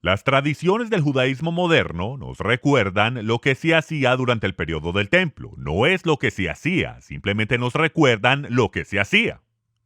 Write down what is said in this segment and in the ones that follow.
Las tradiciones del judaísmo moderno nos recuerdan lo que se hacía durante el periodo del templo. No es lo que se hacía, simplemente nos recuerdan lo que se hacía.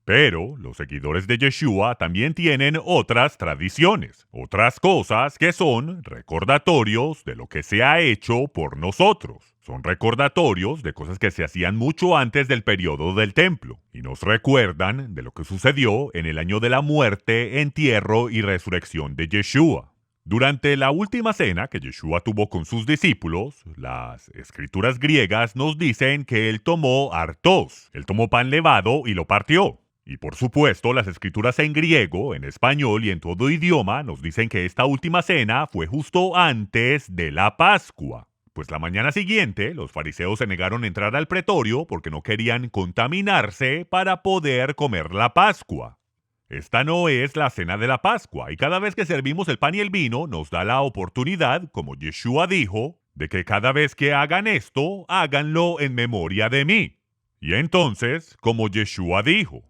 Pero los seguidores de Yeshua también tienen otras tradiciones, otras cosas que son recordatorios de lo que se ha hecho por nosotros. Son recordatorios de cosas que se hacían mucho antes del periodo del templo y nos recuerdan de lo que sucedió en el año de la muerte, entierro y resurrección de Yeshua. Durante la última cena que Yeshua tuvo con sus discípulos, las escrituras griegas nos dicen que él tomó artos, él tomó pan levado y lo partió. Y por supuesto, las escrituras en griego, en español y en todo idioma nos dicen que esta última cena fue justo antes de la Pascua. Pues la mañana siguiente, los fariseos se negaron a entrar al pretorio porque no querían contaminarse para poder comer la Pascua. Esta no es la cena de la Pascua, y cada vez que servimos el pan y el vino nos da la oportunidad, como Yeshua dijo, de que cada vez que hagan esto, háganlo en memoria de mí. Y entonces, como Yeshua dijo,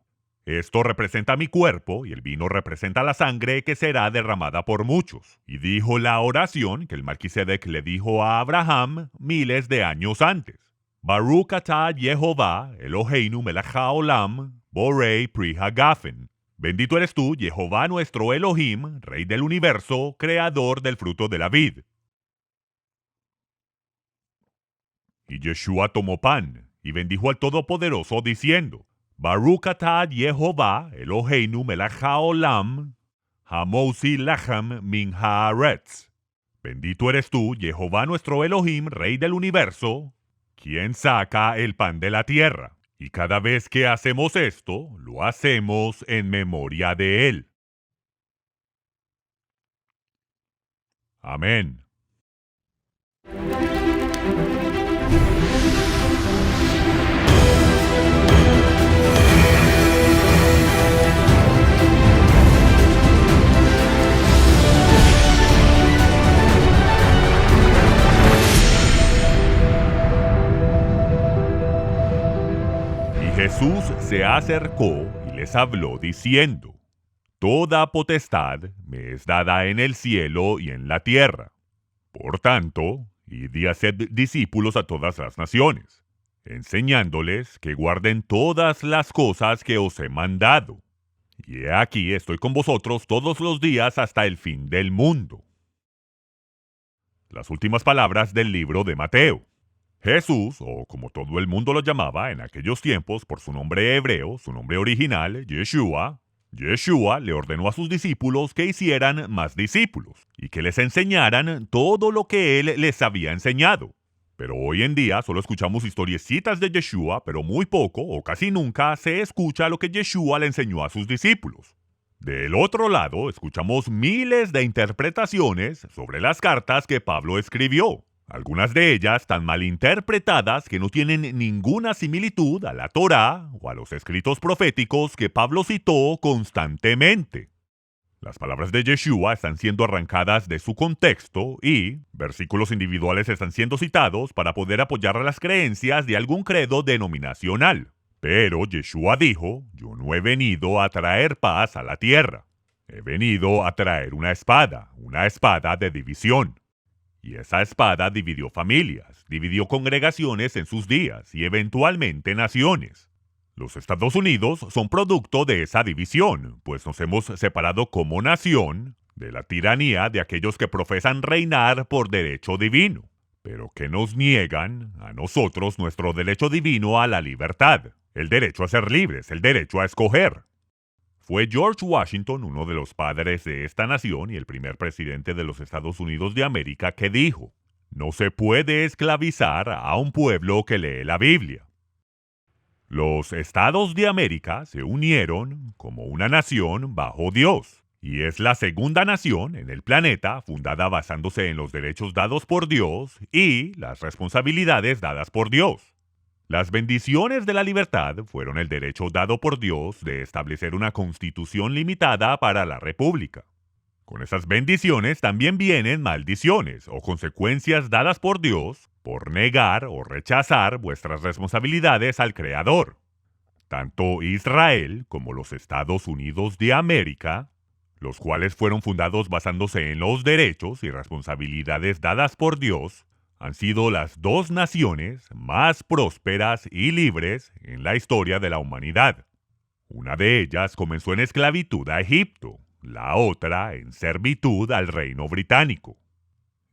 esto representa mi cuerpo y el vino representa la sangre que será derramada por muchos. Y dijo la oración que el Melquisedec le dijo a Abraham miles de años antes. Baruch atah Yehová Eloheinu melech haolam borei pri hagafen. Bendito eres tú, Jehová nuestro Elohim, Rey del universo, creador del fruto de la vid. Y Yeshua tomó pan y bendijo al Todopoderoso diciendo, Baruch atah Yehová Eloheinu melech haolam hamosi lachem min haaretz. Bendito eres tú, Jehová nuestro Elohim, Rey del universo, quien saca el pan de la tierra. Y cada vez que hacemos esto, lo hacemos en memoria de él. Amén. Jesús se acercó y les habló diciendo, Toda potestad me es dada en el cielo y en la tierra. Por tanto, id y haced discípulos a todas las naciones, enseñándoles que guarden todas las cosas que os he mandado. Y he aquí estoy con vosotros todos los días hasta el fin del mundo. Las últimas palabras del libro de Mateo. Jesús, o como todo el mundo lo llamaba en aquellos tiempos por su nombre hebreo, su nombre original, Yeshua, le ordenó a sus discípulos que hicieran más discípulos y que les enseñaran todo lo que él les había enseñado. Pero hoy en día solo escuchamos historiecitas de Yeshua, pero muy poco o casi nunca se escucha lo que Yeshua le enseñó a sus discípulos. Del otro lado, escuchamos miles de interpretaciones sobre las cartas que Pablo escribió. Algunas de ellas tan malinterpretadas que no tienen ninguna similitud a la Torá o a los escritos proféticos que Pablo citó constantemente. Las palabras de Yeshua están siendo arrancadas de su contexto y versículos individuales están siendo citados para poder apoyar las creencias de algún credo denominacional. Pero Yeshua dijo, yo no he venido a traer paz a la tierra. He venido a traer una espada de división. Y esa espada dividió familias, dividió congregaciones en sus días y eventualmente naciones. Los Estados Unidos son producto de esa división, pues nos hemos separado como nación de la tiranía de aquellos que profesan reinar por derecho divino, pero que nos niegan a nosotros nuestro derecho divino a la libertad, el derecho a ser libres, el derecho a escoger. Fue George Washington, uno de los padres de esta nación y el primer presidente de los Estados Unidos de América, que dijo, no se puede esclavizar a un pueblo que lee la Biblia. Los Estados de América se unieron como una nación bajo Dios, y es la segunda nación en el planeta fundada basándose en los derechos dados por Dios y las responsabilidades dadas por Dios. Las bendiciones de la libertad fueron el derecho dado por Dios de establecer una constitución limitada para la República. Con esas bendiciones también vienen maldiciones o consecuencias dadas por Dios por negar o rechazar vuestras responsabilidades al Creador. Tanto Israel como los Estados Unidos de América, los cuales fueron fundados basándose en los derechos y responsabilidades dadas por Dios, han sido las dos naciones más prósperas y libres en la historia de la humanidad. Una de ellas comenzó en esclavitud a Egipto, la otra en servitud al reino británico.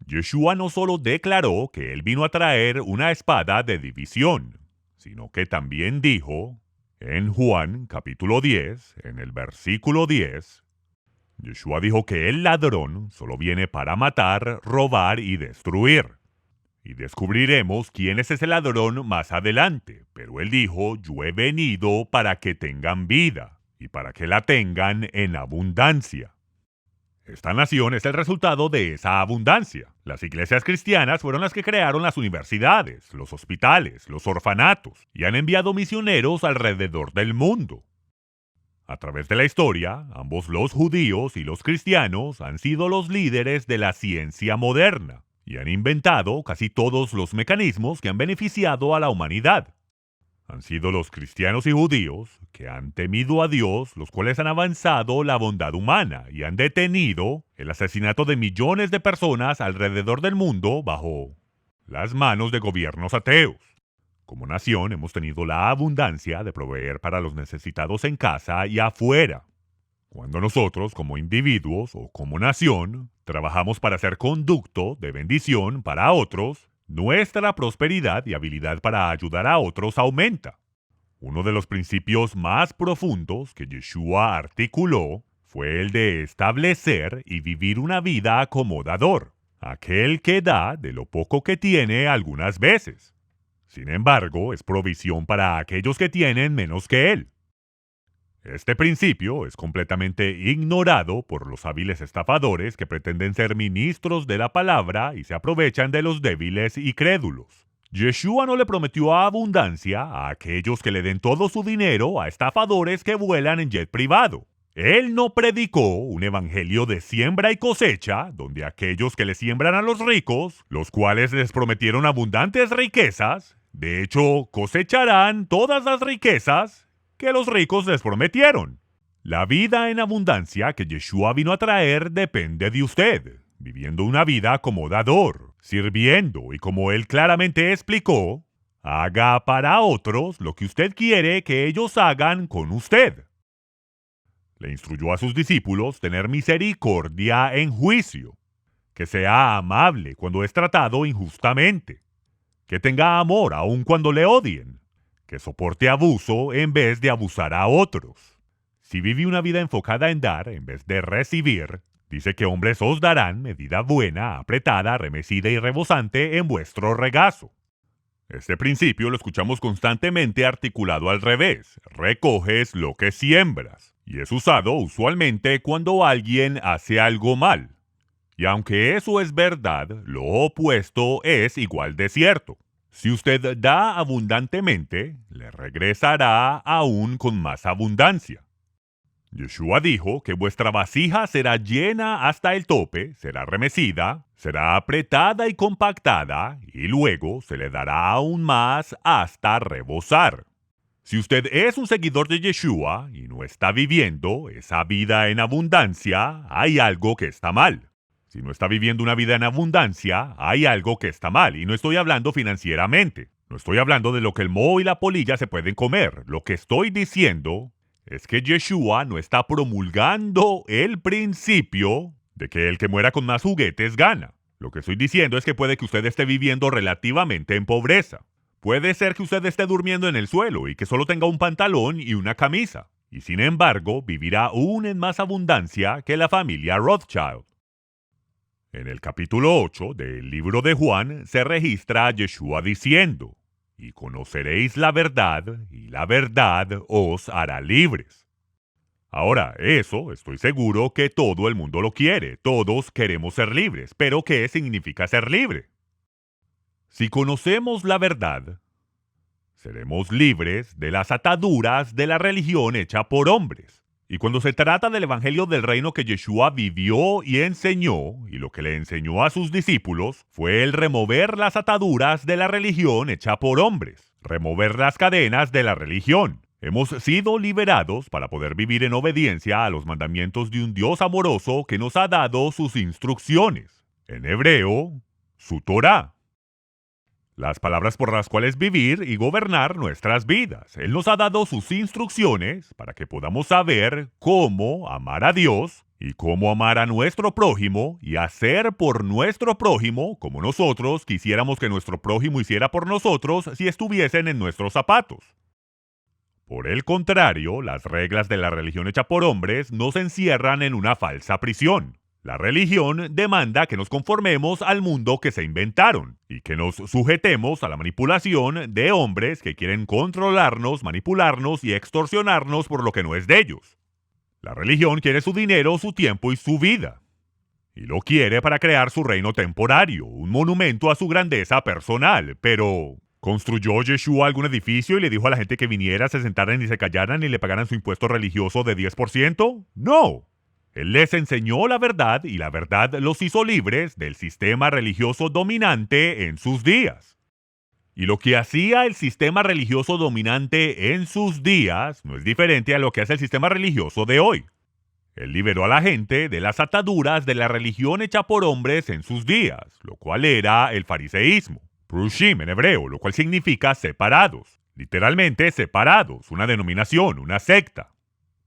Yeshua no solo declaró que él vino a traer una espada de división, sino que también dijo, en Juan capítulo 10, en el versículo 10, Yeshua dijo que el ladrón solo viene para matar, robar y destruir. Y descubriremos quién es ese ladrón más adelante, pero él dijo, yo he venido para que tengan vida y para que la tengan en abundancia. Esta nación es el resultado de esa abundancia. Las iglesias cristianas fueron las que crearon las universidades, los hospitales, los orfanatos y han enviado misioneros alrededor del mundo. A través de la historia, ambos los judíos y los cristianos han sido los líderes de la ciencia moderna y han inventado casi todos los mecanismos que han beneficiado a la humanidad. Han sido los cristianos y judíos que han temido a Dios, los cuales han avanzado la bondad humana y han detenido el asesinato de millones de personas alrededor del mundo bajo las manos de gobiernos ateos. Como nación hemos tenido la abundancia de proveer para los necesitados en casa y afuera. Cuando nosotros, como individuos o como nación, trabajamos para ser conducto de bendición para otros, nuestra prosperidad y habilidad para ayudar a otros aumenta. Uno de los principios más profundos que Yeshua articuló fue el de establecer y vivir una vida acomodador, aquel que da de lo poco que tiene algunas veces. Sin embargo, es provisión para aquellos que tienen menos que él. Este principio es completamente ignorado por los hábiles estafadores que pretenden ser ministros de la palabra y se aprovechan de los débiles y crédulos. Yeshua no le prometió abundancia a aquellos que le den todo su dinero a estafadores que vuelan en jet privado. Él no predicó un evangelio de siembra y cosecha, donde aquellos que le siembran a los ricos, los cuales les prometieron abundantes riquezas, de hecho cosecharán todas las riquezas que los ricos les prometieron. La vida en abundancia que Yeshua vino a traer depende de usted, viviendo una vida como dador, sirviendo y como él claramente explicó, haga para otros lo que usted quiere que ellos hagan con usted. Le instruyó a sus discípulos tener misericordia en juicio, que sea amable cuando es tratado injustamente, que tenga amor aun cuando le odien, que soporte abuso en vez de abusar a otros. Si vive una vida enfocada en dar en vez de recibir, dice que hombres os darán medida buena, apretada, remecida y rebosante en vuestro regazo. Este principio lo escuchamos constantemente articulado al revés. Recoges lo que siembras. Y es usado usualmente cuando alguien hace algo mal. Y aunque eso es verdad, lo opuesto es igual de cierto. Si usted da abundantemente, le regresará aún con más abundancia. Yeshua dijo que vuestra vasija será llena hasta el tope, será remecida, será apretada y compactada, y luego se le dará aún más hasta rebosar. Si usted es un seguidor de Yeshua y no está viviendo esa vida en abundancia, hay algo que está mal. Si no está viviendo una vida en abundancia, hay algo que está mal. Y no estoy hablando financieramente. No estoy hablando de lo que el moho y la polilla se pueden comer. Lo que estoy diciendo es que Yeshua no está promulgando el principio de que el que muera con más juguetes gana. Lo que estoy diciendo es que puede que usted esté viviendo relativamente en pobreza. Puede ser que usted esté durmiendo en el suelo y que solo tenga un pantalón y una camisa. Y sin embargo, vivirá aún en más abundancia que la familia Rothschild. En el capítulo 8 del libro de Juan se registra a Yeshua diciendo, y conoceréis la verdad, y la verdad os hará libres. Ahora, eso estoy seguro que todo el mundo lo quiere, todos queremos ser libres, pero ¿qué significa ser libre? Si conocemos la verdad, seremos libres de las ataduras de la religión hecha por hombres. Y cuando se trata del evangelio del reino que Yeshua vivió y enseñó, y lo que le enseñó a sus discípulos, fue el remover las ataduras de la religión hecha por hombres, remover las cadenas de la religión. Hemos sido liberados para poder vivir en obediencia a los mandamientos de un Dios amoroso que nos ha dado sus instrucciones. En hebreo, su Torá. Las palabras por las cuales vivir y gobernar nuestras vidas. Él nos ha dado sus instrucciones para que podamos saber cómo amar a Dios y cómo amar a nuestro prójimo y hacer por nuestro prójimo como nosotros quisiéramos que nuestro prójimo hiciera por nosotros si estuviesen en nuestros zapatos. Por el contrario, las reglas de la religión hecha por hombres nos encierran en una falsa prisión. La religión demanda que nos conformemos al mundo que se inventaron y que nos sujetemos a la manipulación de hombres que quieren controlarnos, manipularnos y extorsionarnos por lo que no es de ellos. La religión quiere su dinero, su tiempo y su vida. Y lo quiere para crear su reino temporario, un monumento a su grandeza personal. Pero, ¿construyó Yeshua algún edificio y le dijo a la gente que viniera, se sentaran y se callaran y le pagaran su impuesto religioso de 10%? ¡No! Él les enseñó la verdad y la verdad los hizo libres del sistema religioso dominante en sus días. Y lo que hacía el sistema religioso dominante en sus días no es diferente a lo que hace el sistema religioso de hoy. Él liberó a la gente de las ataduras de la religión hecha por hombres en sus días, lo cual era el fariseísmo. Prushim en hebreo, lo cual significa separados. Literalmente separados, una denominación, una secta.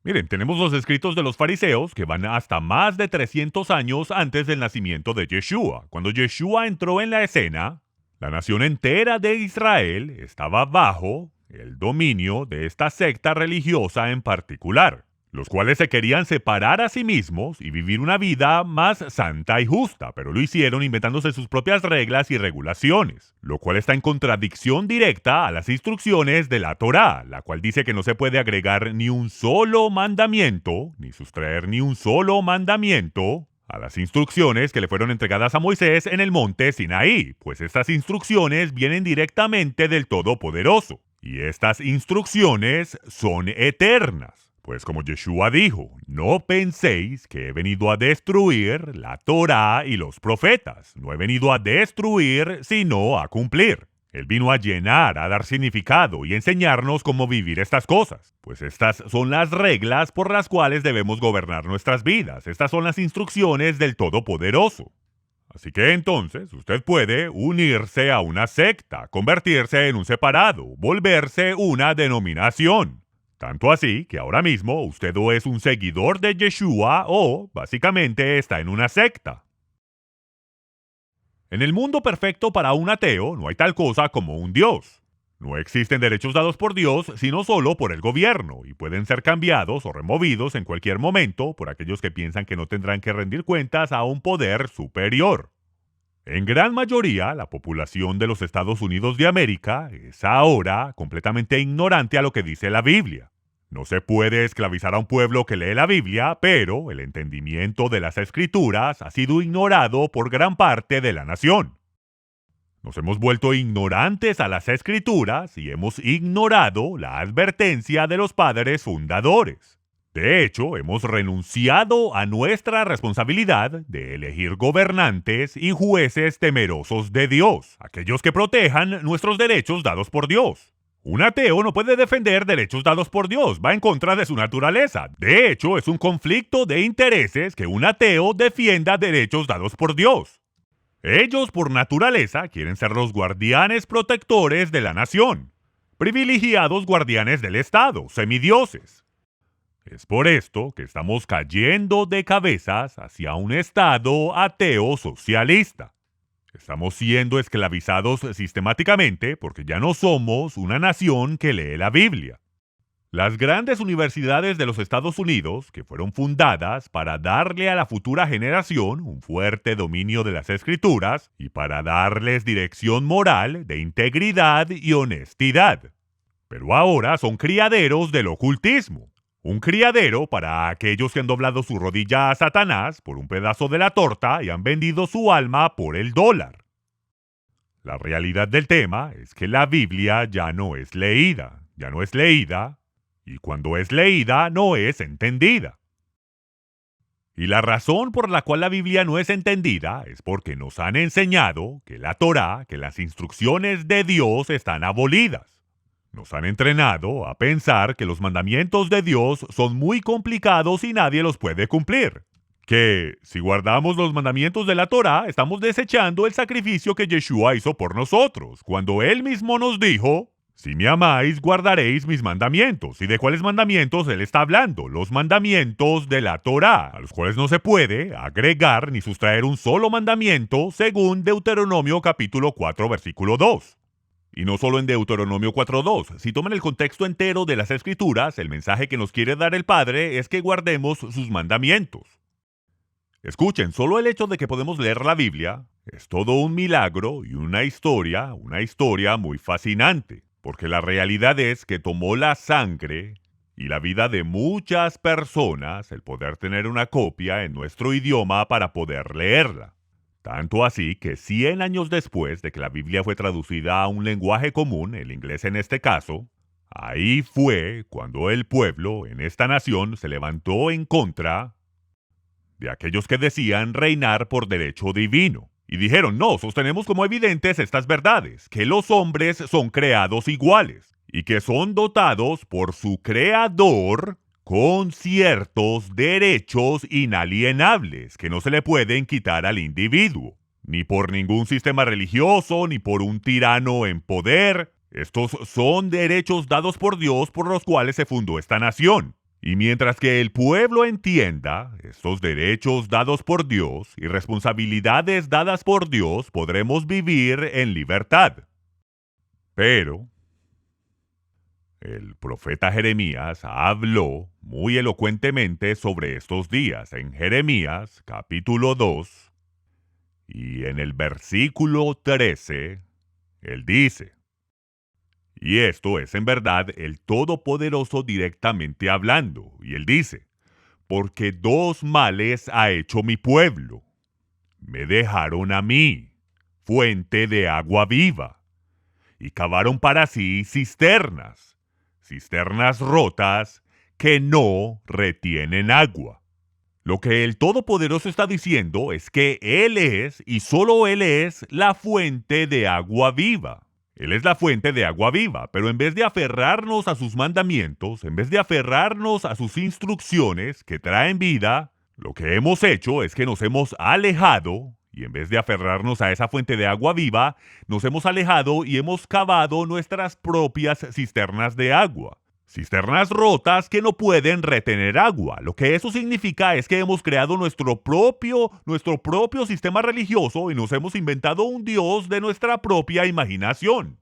Miren, tenemos los escritos de los fariseos que van hasta más de 300 años antes del nacimiento de Yeshua. Cuando Yeshua entró en la escena, la nación entera de Israel estaba bajo el dominio de esta secta religiosa en particular, los cuales se querían separar a sí mismos y vivir una vida más santa y justa, pero lo hicieron inventándose sus propias reglas y regulaciones, lo cual está en contradicción directa a las instrucciones de la Torá, la cual dice que no se puede agregar ni un solo mandamiento, ni sustraer ni un solo mandamiento a las instrucciones que le fueron entregadas a Moisés en el monte Sinaí, pues estas instrucciones vienen directamente del Todopoderoso, y estas instrucciones son eternas. Pues como Yeshua dijo, no penséis que he venido a destruir la Torá y los profetas. No he venido a destruir, sino a cumplir. Él vino a llenar, a dar significado y enseñarnos cómo vivir estas cosas. Pues estas son las reglas por las cuales debemos gobernar nuestras vidas. Estas son las instrucciones del Todopoderoso. Así que entonces usted puede unirse a una secta, convertirse en un separado, volverse una denominación. Tanto así que ahora mismo usted o es un seguidor de Yeshua o, básicamente, está en una secta. En el mundo perfecto para un ateo no hay tal cosa como un Dios. No existen derechos dados por Dios, sino solo por el gobierno, y pueden ser cambiados o removidos en cualquier momento por aquellos que piensan que no tendrán que rendir cuentas a un poder superior. En gran mayoría, la población de los Estados Unidos de América es ahora completamente ignorante a lo que dice la Biblia. No se puede esclavizar a un pueblo que lee la Biblia, pero el entendimiento de las Escrituras ha sido ignorado por gran parte de la nación. Nos hemos vuelto ignorantes a las Escrituras y hemos ignorado la advertencia de los padres fundadores. De hecho, hemos renunciado a nuestra responsabilidad de elegir gobernantes y jueces temerosos de Dios, aquellos que protejan nuestros derechos dados por Dios. Un ateo no puede defender derechos dados por Dios, va en contra de su naturaleza. De hecho, es un conflicto de intereses que un ateo defienda derechos dados por Dios. Ellos, por naturaleza, quieren ser los guardianes protectores de la nación, privilegiados guardianes del Estado, semidioses. Es por esto que estamos cayendo de cabezas hacia un Estado ateo socialista. Estamos siendo esclavizados sistemáticamente porque ya no somos una nación que lee la Biblia. Las grandes universidades de los Estados Unidos, que fueron fundadas para darle a la futura generación un fuerte dominio de las Escrituras y para darles dirección moral de integridad y honestidad. Pero ahora son criaderos del ocultismo. Un criadero para aquellos que han doblado su rodilla a Satanás por un pedazo de la torta y han vendido su alma por el dólar. La realidad del tema es que la Biblia ya no es leída, y cuando es leída no es entendida. Y la razón por la cual la Biblia no es entendida es porque nos han enseñado que la Torá, que las instrucciones de Dios están abolidas. Nos han entrenado a pensar que los mandamientos de Dios son muy complicados y nadie los puede cumplir. Que si guardamos los mandamientos de la Torá, estamos desechando el sacrificio que Yeshua hizo por nosotros, cuando Él mismo nos dijo: si me amáis, guardaréis mis mandamientos. ¿Y de cuáles mandamientos Él está hablando? Los mandamientos de la Torá, a los cuales no se puede agregar ni sustraer un solo mandamiento, según Deuteronomio capítulo 4, versículo 2. Y no solo en Deuteronomio 4.2. Si toman el contexto entero de las Escrituras, el mensaje que nos quiere dar el Padre es que guardemos sus mandamientos. Escuchen, solo el hecho de que podemos leer la Biblia es todo un milagro y una historia muy fascinante, porque la realidad es que tomó la sangre y la vida de muchas personas el poder tener una copia en nuestro idioma para poder leerla. Tanto así que 100 años después de que la Biblia fue traducida a un lenguaje común, el inglés en este caso, ahí fue cuando el pueblo en esta nación se levantó en contra de aquellos que decían reinar por derecho divino. Y dijeron: no, sostenemos como evidentes estas verdades, que los hombres son creados iguales y que son dotados por su creador con ciertos derechos inalienables que no se le pueden quitar al individuo, ni por ningún sistema religioso, ni por un tirano en poder. Estos son derechos dados por Dios por los cuales se fundó esta nación. Y mientras que el pueblo entienda estos derechos dados por Dios y responsabilidades dadas por Dios, podremos vivir en libertad. Pero el profeta Jeremías habló muy elocuentemente sobre estos días en Jeremías capítulo 2 y en el versículo 13, él dice: y esto es en verdad el Todopoderoso directamente hablando, y él dice: porque dos males ha hecho mi pueblo. Me dejaron a mí, fuente de agua viva, y cavaron para sí cisternas rotas que no retienen agua. Lo que el Todopoderoso está diciendo es que Él es, y solo Él es, la fuente de agua viva. Él es la fuente de agua viva, pero en vez de aferrarnos a sus mandamientos, en vez de aferrarnos a sus instrucciones que traen vida, lo que hemos hecho es que nos hemos alejado. Y en vez de aferrarnos a esa fuente de agua viva, nos hemos alejado y hemos cavado nuestras propias cisternas de agua. Cisternas rotas que no pueden retener agua. Lo que eso significa es que hemos creado nuestro propio sistema religioso y nos hemos inventado un Dios de nuestra propia imaginación.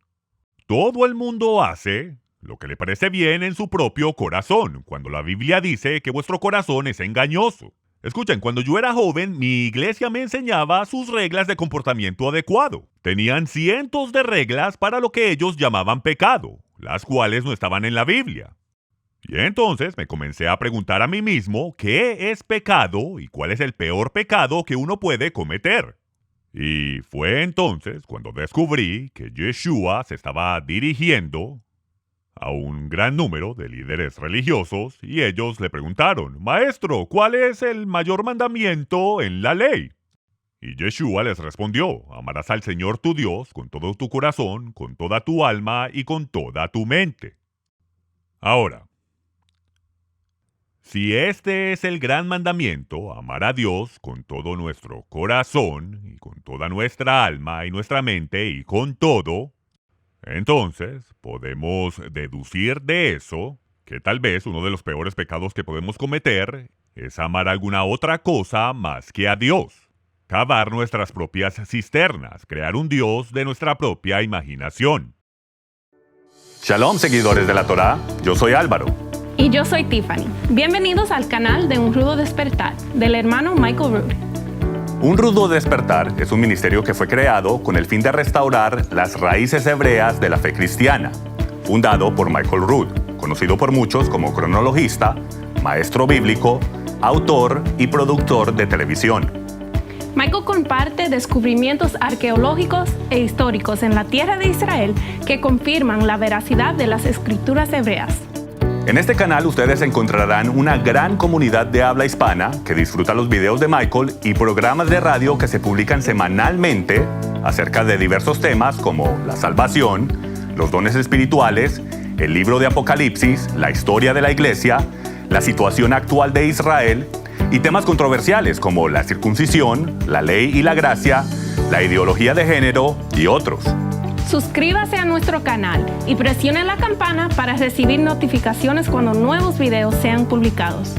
Todo el mundo hace lo que le parece bien en su propio corazón, cuando la Biblia dice que vuestro corazón es engañoso. Escuchen, cuando yo era joven, mi iglesia me enseñaba sus reglas de comportamiento adecuado. Tenían cientos de reglas para lo que ellos llamaban pecado, las cuales no estaban en la Biblia. Y entonces me comencé a preguntar a mí mismo qué es pecado y cuál es el peor pecado que uno puede cometer. Y fue entonces cuando descubrí que Yeshua se estaba dirigiendo a un gran número de líderes religiosos y ellos le preguntaron: Maestro, ¿cuál es el mayor mandamiento en la ley? Y Yeshua les respondió: amarás al Señor tu Dios con todo tu corazón, con toda tu alma y con toda tu mente. Ahora, si este es el gran mandamiento, amar a Dios con todo nuestro corazón y con toda nuestra alma y nuestra mente y con todo, entonces podemos deducir de eso que tal vez uno de los peores pecados que podemos cometer es amar alguna otra cosa más que a Dios. Cavar nuestras propias cisternas, crear un Dios de nuestra propia imaginación. Shalom, seguidores de la Torá, yo soy Álvaro. Y yo soy Tiffany. Bienvenidos al canal de Un Rudo Despertar, del hermano Michael Rood. Un Rudo Despertar es un ministerio que fue creado con el fin de restaurar las raíces hebreas de la fe cristiana, fundado por Michael Rood, conocido por muchos como cronologista, maestro bíblico, autor y productor de televisión. Michael comparte descubrimientos arqueológicos e históricos en la tierra de Israel que confirman la veracidad de las escrituras hebreas. En este canal ustedes encontrarán una gran comunidad de habla hispana que disfruta los videos de Michael y programas de radio que se publican semanalmente acerca de diversos temas como la salvación, los dones espirituales el libro de Apocalipsis, la historia de la iglesia, la situación actual de Israel y temas controversiales como la circuncisión, la ley y la gracia, la ideología de género y otros. Suscríbase a nuestro canal y presione la campana para recibir notificaciones cuando nuevos videos sean publicados.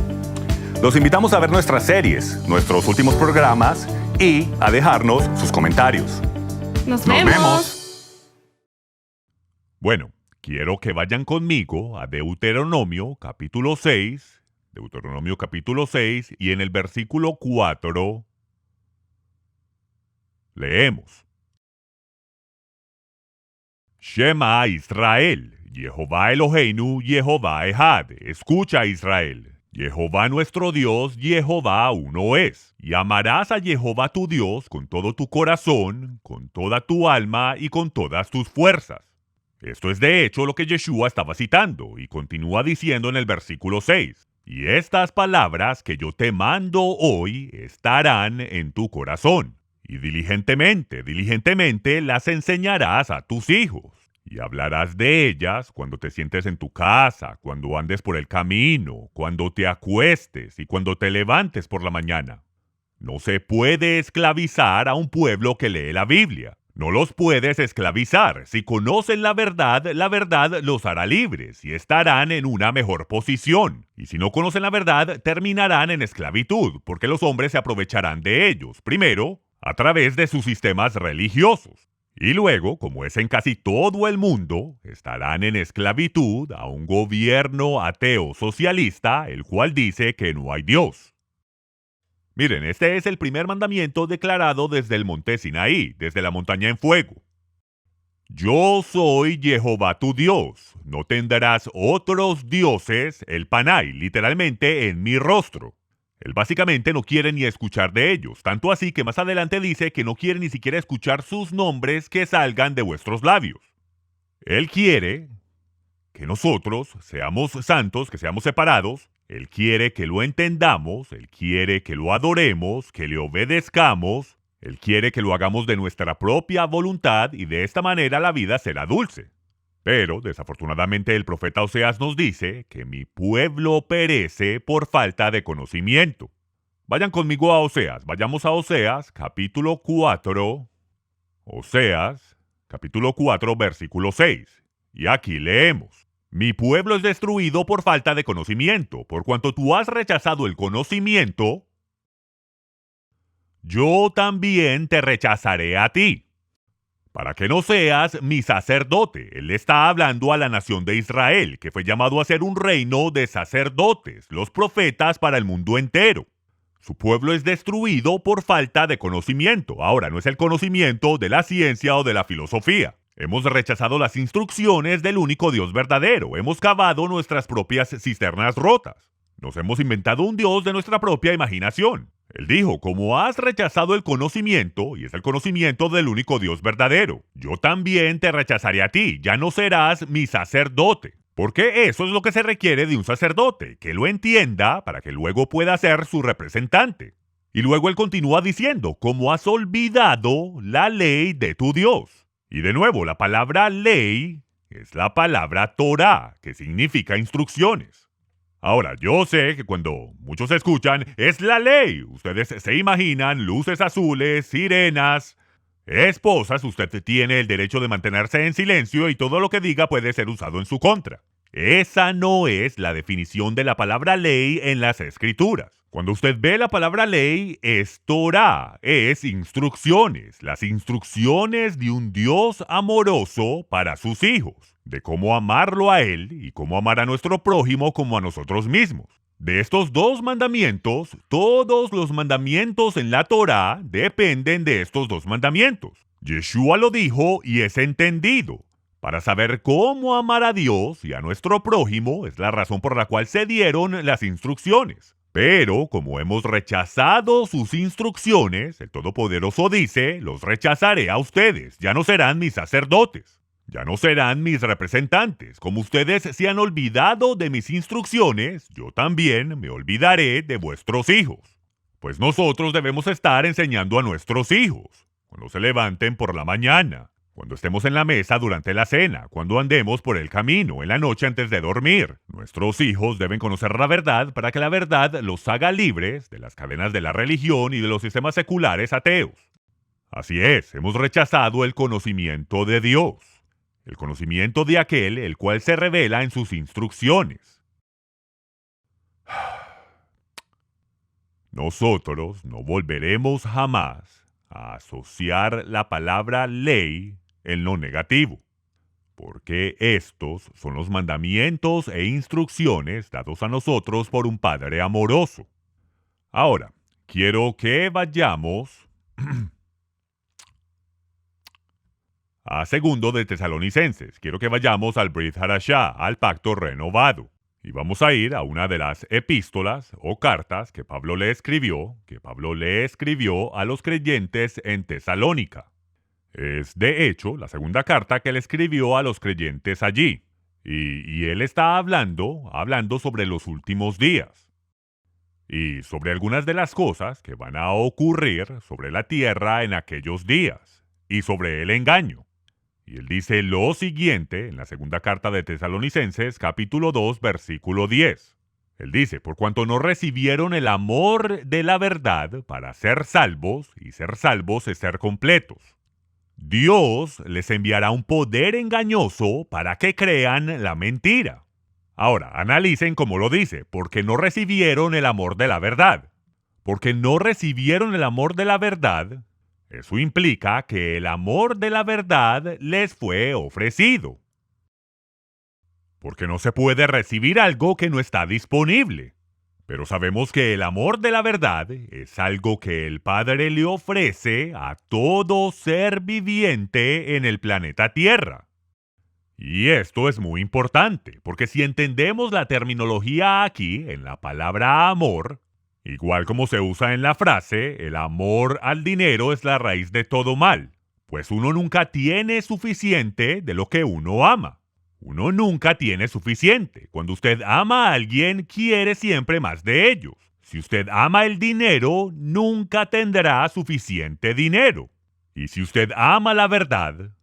Los invitamos a ver nuestras series, nuestros últimos programas y a dejarnos sus comentarios. Nos vemos. Bueno, quiero que vayan conmigo a Deuteronomio capítulo 6, y en el versículo 4 leemos: Shema Israel, Jehová Eloheinu, Jehová Ejad. Escucha, Israel. Jehová nuestro Dios, Jehová uno es. Y amarás a Jehová tu Dios con todo tu corazón, con toda tu alma y con todas tus fuerzas. Esto es de hecho lo que Yeshua estaba citando y continúa diciendo en el versículo 6. Y estas palabras que yo te mando hoy estarán en tu corazón. Y diligentemente las enseñarás a tus hijos. Y hablarás de ellas cuando te sientes en tu casa, cuando andes por el camino, cuando te acuestes y cuando te levantes por la mañana. No se puede esclavizar a un pueblo que lee la Biblia. No los puedes esclavizar. Si conocen la verdad los hará libres y estarán en una mejor posición. Y si no conocen la verdad, terminarán en esclavitud, porque los hombres se aprovecharán de ellos. Primero, a través de sus sistemas religiosos. Y luego, como es en casi todo el mundo, estarán en esclavitud a un gobierno ateo socialista, el cual dice que no hay Dios. Miren, este es el primer mandamiento declarado desde el monte Sinaí, desde la montaña en fuego. Yo soy Jehová tu Dios, no tendrás otros dioses, el Panay, literalmente en mi rostro. Él básicamente no quiere ni escuchar de ellos, tanto así que más adelante dice que no quiere ni siquiera escuchar sus nombres que salgan de vuestros labios. Él quiere que nosotros seamos santos, que seamos separados. Él quiere que lo entendamos, Él quiere que lo adoremos, que le obedezcamos. Él quiere que lo hagamos de nuestra propia voluntad y de esta manera la vida será dulce. Pero, desafortunadamente, el profeta Oseas nos dice que mi pueblo perece por falta de conocimiento. Vayan conmigo a Oseas. Vayamos a Oseas, capítulo 4. Oseas, capítulo 4, versículo 6. Y aquí leemos: Mi pueblo es destruido por falta de conocimiento. Por cuanto tú has rechazado el conocimiento, yo también te rechazaré a ti, para que no seas mi sacerdote. Él está hablando a la nación de Israel, que fue llamado a ser un reino de sacerdotes, los profetas para el mundo entero. Su pueblo es destruido por falta de conocimiento. Ahora, no es el conocimiento de la ciencia o de la filosofía. Hemos rechazado las instrucciones del único Dios verdadero. Hemos cavado nuestras propias cisternas rotas. Nos hemos inventado un Dios de nuestra propia imaginación. Él dijo: como has rechazado el conocimiento, y es el conocimiento del único Dios verdadero, yo también te rechazaré a ti, ya no serás mi sacerdote. Porque eso es lo que se requiere de un sacerdote, que lo entienda para que luego pueda ser su representante. Y luego él continúa diciendo: como has olvidado la ley de tu Dios. Y de nuevo, la palabra ley es la palabra Torah, que significa instrucciones. Ahora, yo sé que cuando muchos escuchan, es la ley. Ustedes se imaginan luces azules, sirenas. Esposas, usted tiene el derecho de mantenerse en silencio y todo lo que diga puede ser usado en su contra. Esa no es la definición de la palabra ley en las Escrituras. Cuando usted ve la palabra ley, es Torah, es instrucciones, las instrucciones de un Dios amoroso para sus hijos, de cómo amarlo a Él y cómo amar a nuestro prójimo como a nosotros mismos. De estos dos mandamientos, todos los mandamientos en la Torah dependen de estos dos mandamientos. Yeshua lo dijo y es entendido. Para saber cómo amar a Dios y a nuestro prójimo es la razón por la cual se dieron las instrucciones. Pero, como hemos rechazado sus instrucciones, el Todopoderoso dice: los rechazaré a ustedes, ya no serán mis sacerdotes, ya no serán mis representantes. Como ustedes se han olvidado de mis instrucciones, yo también me olvidaré de vuestros hijos. Pues nosotros debemos estar enseñando a nuestros hijos, cuando se levanten por la mañana, cuando estemos en la mesa durante la cena, cuando andemos por el camino, en la noche antes de dormir. Nuestros hijos deben conocer la verdad para que la verdad los haga libres de las cadenas de la religión y de los sistemas seculares ateos. Así es, hemos rechazado el conocimiento de Dios, el conocimiento de aquel el cual se revela en sus instrucciones. Nosotros no volveremos jamás a asociar la palabra ley en lo negativo, porque estos son los mandamientos e instrucciones dados a nosotros por un Padre amoroso. Ahora, quiero que vayamos a 2 de Tesalonicenses. Quiero que vayamos al Brit Hadashah, al pacto renovado. Y vamos a ir a una de las epístolas o cartas que Pablo le escribió a los creyentes en Tesalónica. Es, de hecho, la segunda carta que le escribió a los creyentes allí. Y él está hablando sobre los últimos días. Y sobre algunas de las cosas que van a ocurrir sobre la tierra en aquellos días. Y sobre el engaño. Y él dice lo siguiente en la segunda carta de Tesalonicenses, capítulo 2, versículo 10. Él dice, por cuanto no recibieron el amor de la verdad para ser salvos, y ser salvos es ser completos. Dios les enviará un poder engañoso para que crean la mentira. Ahora, analicen cómo lo dice, porque no recibieron el amor de la verdad. Porque no recibieron el amor de la verdad, eso implica que el amor de la verdad les fue ofrecido. Porque no se puede recibir algo que no está disponible. Pero sabemos que el amor de la verdad es algo que el Padre le ofrece a todo ser viviente en el planeta Tierra. Y esto es muy importante, porque si entendemos la terminología aquí, en la palabra amor, igual como se usa en la frase, el amor al dinero es la raíz de todo mal, pues uno nunca tiene suficiente de lo que uno ama. Uno nunca tiene suficiente. Cuando usted ama a alguien, quiere siempre más de ellos. Si usted ama el dinero, nunca tendrá suficiente dinero. Y si usted ama la verdad,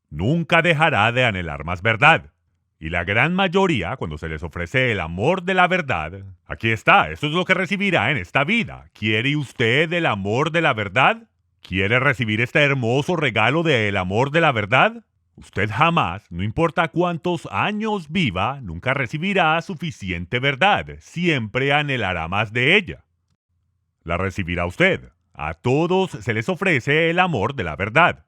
nunca dejará de anhelar más verdad. Y la gran mayoría, cuando se les ofrece el amor de la verdad, aquí está, eso es lo que recibirá en esta vida. ¿Quiere usted el amor de la verdad? ¿Quiere recibir este hermoso regalo del amor de la verdad? Usted jamás, no importa cuántos años viva, nunca recibirá suficiente verdad. Siempre anhelará más de ella. La recibirá usted. A todos se les ofrece el amor de la verdad.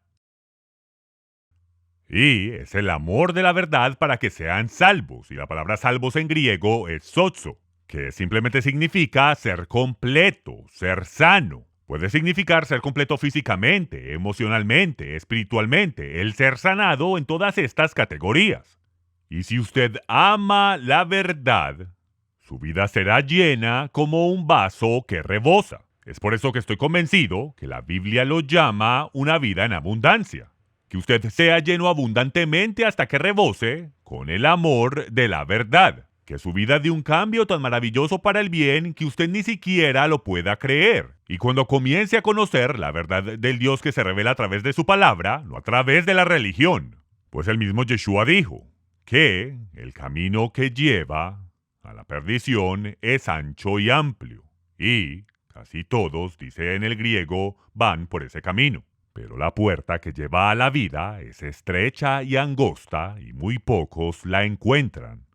Y es el amor de la verdad para que sean salvos. Y la palabra salvos en griego es sozo, que simplemente significa ser completo, ser sano. Puede significar ser completo físicamente, emocionalmente, espiritualmente, el ser sanado en todas estas categorías. Y si usted ama la verdad, su vida será llena como un vaso que rebosa. Es por eso que estoy convencido que la Biblia lo llama una vida en abundancia. Que usted sea lleno abundantemente hasta que rebose con el amor de la verdad. Que su vida dé un cambio tan maravilloso para el bien que usted ni siquiera lo pueda creer. Y cuando comience a conocer la verdad del Dios que se revela a través de su palabra, no a través de la religión. Pues el mismo Yeshua dijo que el camino que lleva a la perdición es ancho y amplio. Y casi todos, dice en el griego, van por ese camino. Pero la puerta que lleva a la vida es estrecha y angosta y muy pocos la encuentran.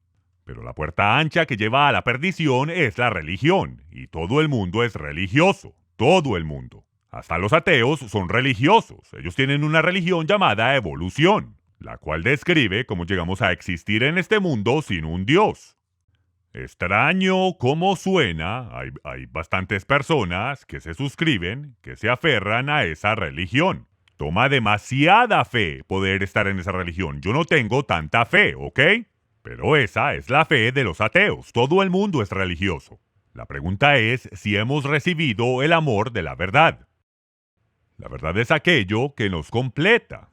Pero la puerta ancha que lleva a la perdición es la religión, y todo el mundo es religioso, todo el mundo. Hasta los ateos son religiosos, ellos tienen una religión llamada evolución, la cual describe cómo llegamos a existir en este mundo sin un Dios. Extraño cómo suena, hay bastantes personas que se suscriben, que se aferran a esa religión. Toma demasiada fe poder estar en esa religión, yo no tengo tanta fe, ¿ok? Pero esa es la fe de los ateos. Todo el mundo es religioso. La pregunta es si hemos recibido el amor de la verdad. La verdad es aquello que nos completa.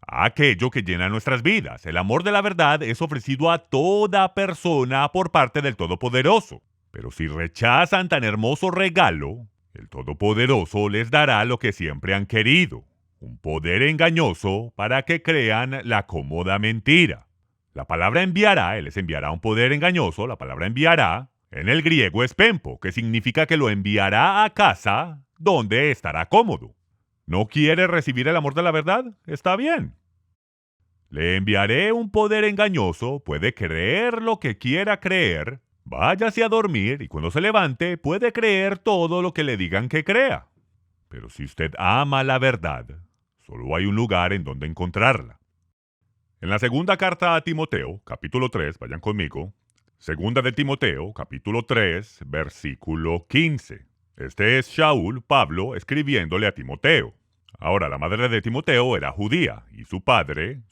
Aquello que llena nuestras vidas. El amor de la verdad es ofrecido a toda persona por parte del Todopoderoso. Pero si rechazan tan hermoso regalo, el Todopoderoso les dará lo que siempre han querido. un poder engañoso para que crean la cómoda mentira. La palabra enviará, Él les enviará un poder engañoso, la palabra enviará, en el griego es pempo, que significa que lo enviará a casa donde estará cómodo. ¿No quiere recibir el amor de la verdad? Está bien. Le enviaré un poder engañoso, puede creer lo que quiera creer, váyase a dormir y cuando se levante puede creer todo lo que le digan que crea. Pero si usted ama la verdad, solo hay un lugar en donde encontrarla. En la segunda carta a Timoteo, capítulo 3, vayan conmigo, segunda de Timoteo, capítulo 3, versículo 15. Este es Shaul, Pablo, escribiéndole a Timoteo. Ahora, la madre de Timoteo era judía, y su padre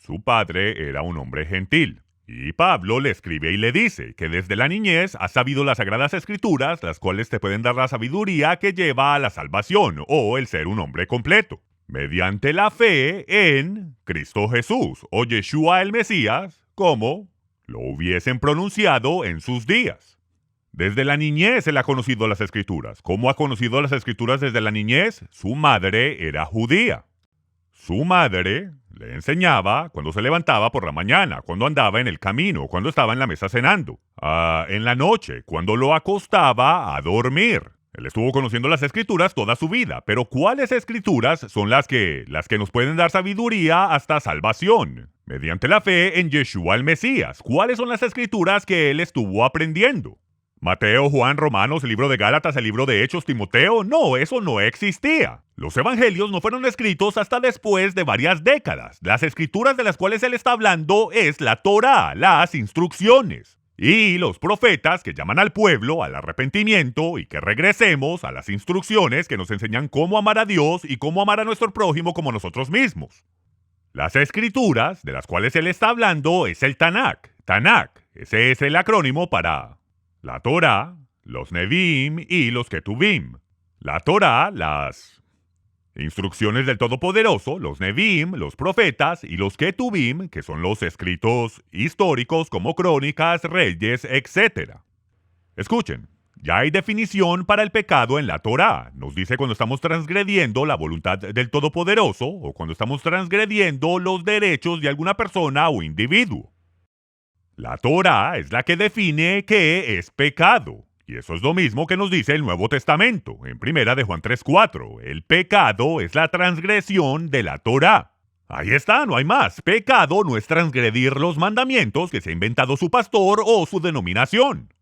era un hombre gentil. Y Pablo le escribe y le dice que desde la niñez has sabido las sagradas escrituras, las cuales te pueden dar la sabiduría que lleva a la salvación, o el ser un hombre completo, mediante la fe en Cristo Jesús, o Yeshua el Mesías, como lo hubiesen pronunciado en sus días. Desde la niñez él ha conocido las Escrituras. ¿Cómo ha conocido las Escrituras desde la niñez? Su madre era judía. Su madre le enseñaba cuando se levantaba por la mañana, cuando andaba en el camino, cuando estaba en la mesa cenando, en la noche, cuando lo acostaba a dormir. Él estuvo conociendo las Escrituras toda su vida, pero ¿cuáles Escrituras son las que nos pueden dar sabiduría hasta salvación? Mediante la fe en Yeshua el Mesías. ¿Cuáles son las Escrituras que él estuvo aprendiendo? Mateo, Juan, Romanos, el libro de Gálatas, el libro de Hechos, Timoteo. No, eso no existía. Los evangelios no fueron escritos hasta después de varias décadas. Las escrituras de las cuales él está hablando es la Torá, las instrucciones. Y los profetas que llaman al pueblo al arrepentimiento y que regresemos a las instrucciones que nos enseñan cómo amar a Dios y cómo amar a nuestro prójimo como nosotros mismos. Las escrituras de las cuales él está hablando es el Tanakh. Tanakh, ese es el acrónimo para la Torá, los Nevi'im y los Ketuvim. La Torá, las instrucciones del Todopoderoso, los Nevi'im, los profetas y los Ketuvim, que son los escritos históricos como crónicas, reyes, etc. Escuchen, ya hay definición para el pecado en la Torá. Nos dice cuando estamos transgrediendo la voluntad del Todopoderoso o cuando estamos transgrediendo los derechos de alguna persona o individuo. La Torá es la que define qué es pecado. Y eso es lo mismo que nos dice el Nuevo Testamento, en 1 de Juan 3:4. El pecado es la transgresión de la Torá. Ahí está, no hay más. Pecado no es transgredir los mandamientos que se ha inventado su pastor o su denominación.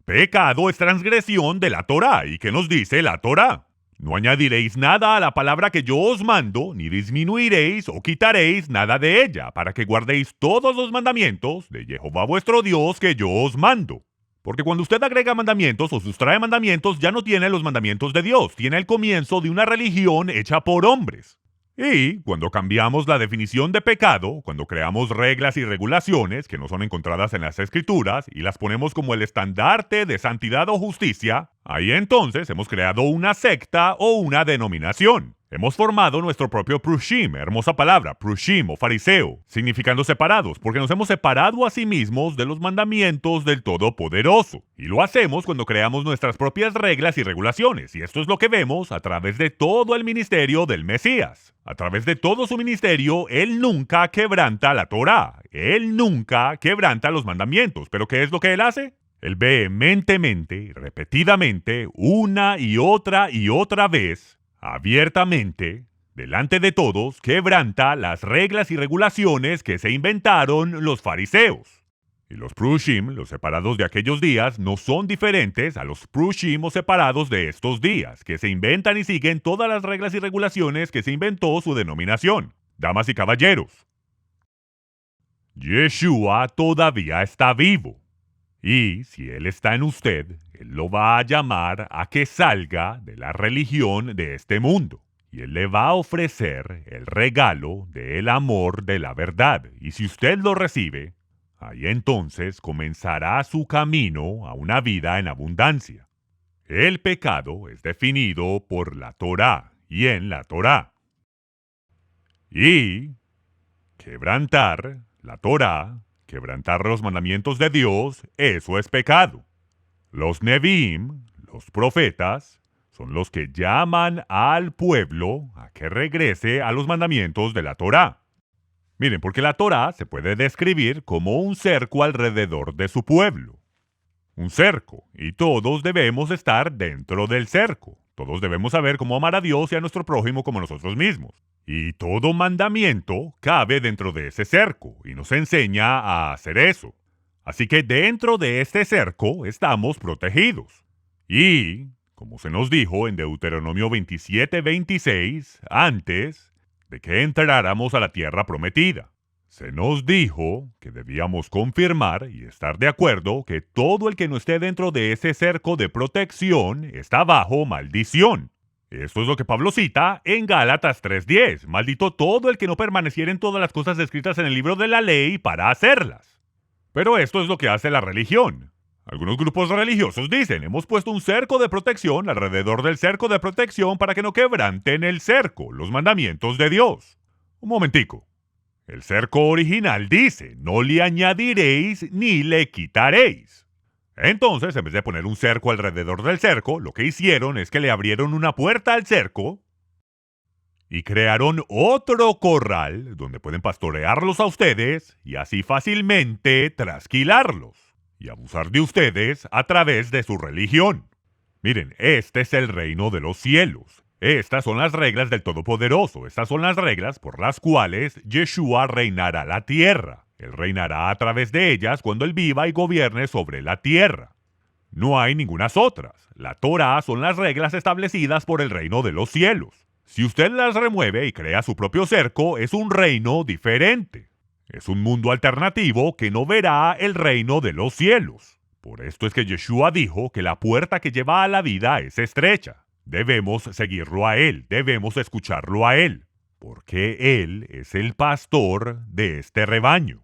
Pecado es transgresión de la Torá. ¿Y qué nos dice la Torá? No añadiréis nada a la palabra que yo os mando, ni disminuiréis o quitaréis nada de ella, para que guardéis todos los mandamientos de Jehová vuestro Dios que yo os mando. Porque cuando usted agrega mandamientos o sustrae mandamientos, ya no tiene los mandamientos de Dios, tiene el comienzo de una religión hecha por hombres. Y cuando cambiamos la definición de pecado, cuando creamos reglas y regulaciones que no son encontradas en las Escrituras y las ponemos como el estandarte de santidad o justicia, ahí entonces hemos creado una secta o una denominación. Hemos formado nuestro propio prushim, hermosa palabra, prushim o fariseo, significando separados, porque nos hemos separado a sí mismos de los mandamientos del Todopoderoso. Y lo hacemos cuando creamos nuestras propias reglas y regulaciones, y esto es lo que vemos a través de todo el ministerio del Mesías. A través de todo su ministerio, él nunca quebranta la Torá, él nunca quebranta los mandamientos, pero ¿qué es lo que él hace? Él vehementemente, repetidamente, una y otra vez, abiertamente, delante de todos, quebranta las reglas y regulaciones que se inventaron los fariseos. Y los prushim, los separados de aquellos días, no son diferentes a los prushim o separados de estos días, que se inventan y siguen todas las reglas y regulaciones que se inventó su denominación. Damas y caballeros, Yeshua todavía está vivo. Y si Él está en usted, Él lo va a llamar a que salga de la religión de este mundo. Y Él le va a ofrecer el regalo del amor de la verdad. Y si usted lo recibe, ahí entonces comenzará su camino a una vida en abundancia. El pecado es definido por la Torá y en la Torá. Y quebrantar la Torá, quebrantar los mandamientos de Dios, eso es pecado. Los Nevi'im, los profetas, son los que llaman al pueblo a que regrese a los mandamientos de la Torá. Miren, porque la Torá se puede describir como un cerco alrededor de su pueblo. Un cerco, y todos debemos estar dentro del cerco. Todos debemos saber cómo amar a Dios y a nuestro prójimo como nosotros mismos. Y todo mandamiento cabe dentro de ese cerco y nos enseña a hacer eso. Así que dentro de este cerco estamos protegidos. Y, como se nos dijo en Deuteronomio 27:26, antes de que entráramos a la tierra prometida, se nos dijo que debíamos confirmar y estar de acuerdo que todo el que no esté dentro de ese cerco de protección está bajo maldición. Esto es lo que Pablo cita en Gálatas 3:10. Maldito todo el que no permaneciera en todas las cosas escritas en el libro de la ley para hacerlas. Pero esto es lo que hace la religión. Algunos grupos religiosos dicen, hemos puesto un cerco de protección alrededor del cerco de protección para que no quebranten el cerco, los mandamientos de Dios. Un momentico. El cerco original dice, no le añadiréis ni le quitaréis. Entonces, en vez de poner un cerco alrededor del cerco, lo que hicieron es que le abrieron una puerta al cerco y crearon otro corral donde pueden pastorearlos a ustedes y así fácilmente trasquilarlos y abusar de ustedes a través de su religión. Miren, este es el reino de los cielos. Estas son las reglas del Todopoderoso. Estas son las reglas por las cuales Yeshua reinará la tierra. Él reinará a través de ellas cuando Él viva y gobierne sobre la tierra. No hay ningunas otras. La Torá son las reglas establecidas por el reino de los cielos. Si usted las remueve y crea su propio cerco, es un reino diferente. Es un mundo alternativo que no verá el reino de los cielos. Por esto es que Yeshua dijo que la puerta que lleva a la vida es estrecha. Debemos seguirlo a Él, debemos escucharlo a Él, porque Él es el pastor de este rebaño.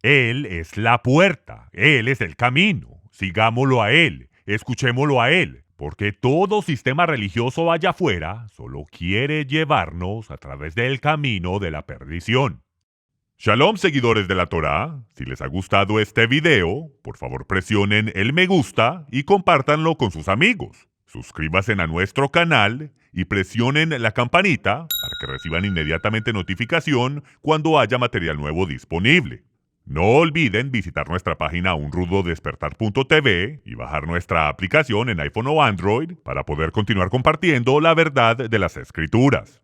Él es la puerta, Él es el camino. Sigámoslo a Él, escuchémoslo a Él, porque todo sistema religioso allá afuera solo quiere llevarnos a través del camino de la perdición. Shalom, seguidores de la Torá. Si les ha gustado este video, por favor presionen el me gusta y compártanlo con sus amigos. Suscríbanse a nuestro canal y presionen la campanita para que reciban inmediatamente notificación cuando haya material nuevo disponible. No olviden visitar nuestra página unrudodespertar.tv y bajar nuestra aplicación en iPhone o Android para poder continuar compartiendo la verdad de las Escrituras.